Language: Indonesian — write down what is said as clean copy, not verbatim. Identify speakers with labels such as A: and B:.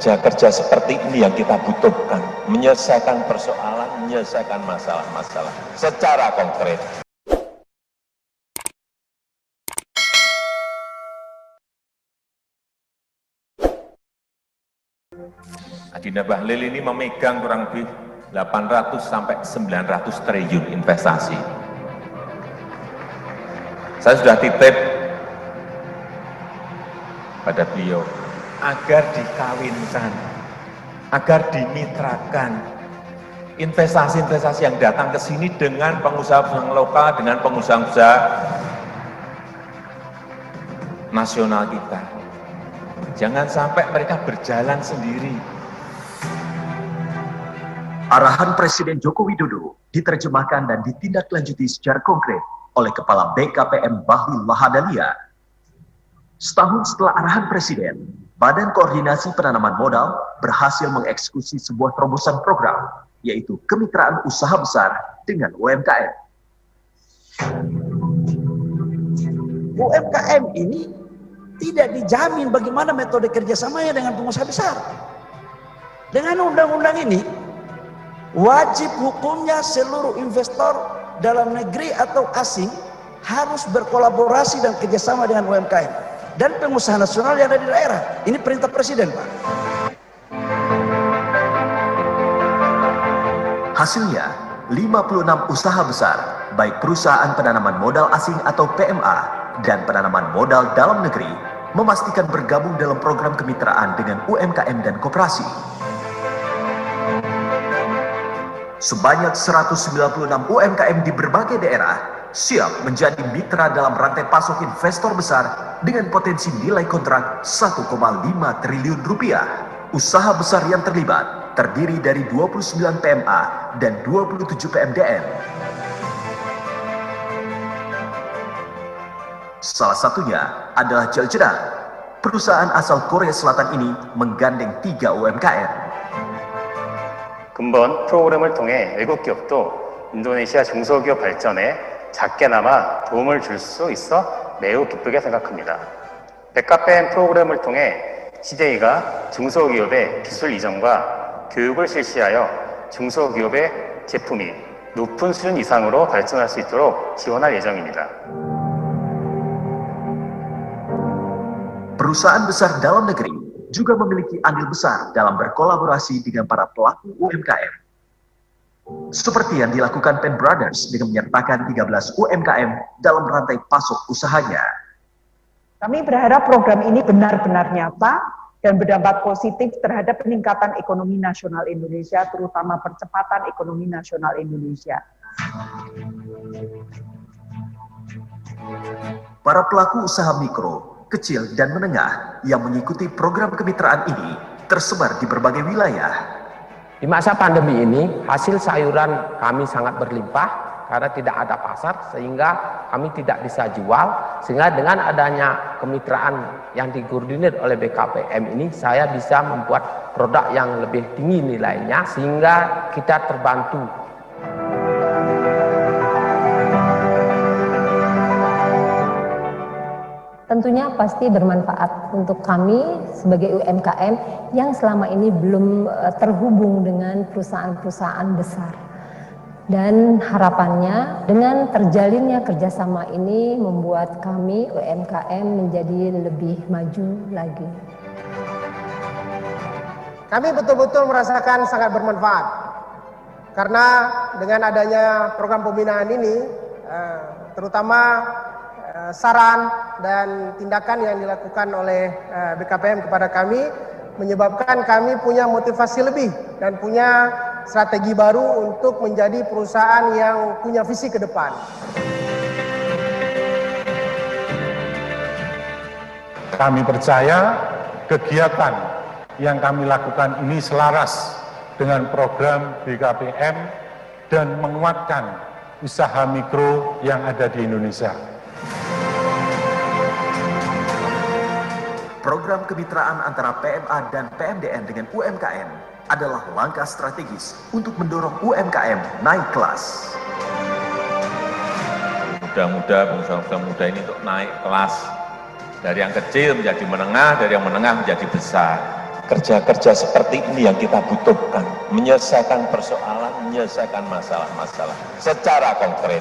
A: kerja-kerja seperti ini yang kita butuhkan, menyelesaikan persoalan, menyelesaikan masalah-masalah secara konkret. Adinda Bahlil ini memegang kurang lebih 800 sampai 900 triliun investasi. Saya sudah titip pada beliau agar dikawinkan, agar dimitrakan investasi-investasi yang datang ke sini dengan pengusaha-pengusaha lokal, dengan pengusaha-pengusaha nasional kita. Jangan sampai mereka berjalan sendiri.
B: Arahan Presiden Joko Widodo diterjemahkan dan ditindaklanjuti secara konkret oleh Kepala BKPM Bahlil Lahadalia. Setahun setelah arahan Presiden, Badan Koordinasi Penanaman Modal berhasil mengeksekusi sebuah terobosan program, yaitu kemitraan usaha besar dengan UMKM.
C: UMKM ini tidak dijamin bagaimana metode kerjasamanya dengan pengusaha besar. Dengan undang-undang ini, wajib hukumnya seluruh investor dalam negeri atau asing harus berkolaborasi dan kerjasama dengan UMKM dan pengusaha nasional yang ada di daerah. Ini perintah Presiden, Pak.
B: Hasilnya, 56 usaha besar, baik perusahaan penanaman modal asing atau PMA dan penanaman modal dalam negeri, memastikan bergabung dalam program kemitraan dengan UMKM dan koperasi. Sebanyak 196 UMKM di berbagai daerah siap menjadi mitra dalam rantai pasok investor besar dengan potensi nilai kontrak 1,5 triliun rupiah. Usaha besar yang terlibat terdiri dari 29 PMA dan 27 PMDN. Salah satunya adalah Jeljeda. Perusahaan asal Korea Selatan ini menggandeng 3 UMKM.
D: 근본 프로그램을 통해 외국 기업도 인도네시아 중소기업 발전에 작게나마 도움을 줄 수 있어 매우 기쁘게 생각합니다. 백카페인 프로그램을 통해 CJ가 중소기업의 기술 이전과 교육을 실시하여 중소기업의 제품이 높은 수준 이상으로 발전할 수 있도록 지원할 예정입니다.
B: Perusahaan besar dalam negeri juga memiliki andil besar dalam berkolaborasi dengan para pelaku UMKM. Seperti yang dilakukan Penn Brothers dengan menyertakan 13 UMKM dalam rantai pasok usahanya.
E: Kami berharap program ini benar-benar nyata dan berdampak positif terhadap peningkatan ekonomi nasional Indonesia, terutama percepatan ekonomi nasional Indonesia.
B: Para pelaku usaha mikro, kecil, dan menengah yang mengikuti program kemitraan ini tersebar di berbagai wilayah.
F: Di masa pandemi ini, hasil sayuran kami sangat berlimpah karena tidak ada pasar, sehingga kami tidak bisa jual. Sehingga dengan adanya kemitraan yang dikoordinir oleh BKPM ini, saya bisa membuat produk yang lebih tinggi nilainya, sehingga kita terbantu.
G: Tentunya pasti bermanfaat untuk kami sebagai UMKM yang selama ini belum terhubung dengan perusahaan-perusahaan besar. Dan harapannya dengan terjalinnya kerjasama ini membuat kami UMKM menjadi lebih maju lagi.
H: Kami betul-betul merasakan sangat bermanfaat. Karena dengan adanya program pembinaan ini, terutama saran dan tindakan yang dilakukan oleh BKPM kepada kami menyebabkan kami punya motivasi lebih dan punya strategi baru untuk menjadi perusahaan yang punya visi ke depan.
I: Kami percaya kegiatan yang kami lakukan ini selaras dengan program BKPM dan menguatkan usaha mikro yang ada di Indonesia.
B: Program kemitraan antara PMA dan PMDN dengan UMKM adalah langkah strategis untuk mendorong UMKM naik kelas.
A: Mudah-mudahan pengusaha-pengusaha muda ini untuk naik kelas dari yang kecil menjadi menengah, dari yang menengah menjadi besar. Kerja-kerja seperti ini yang kita butuhkan, menyelesaikan persoalan, menyelesaikan masalah-masalah secara konkret.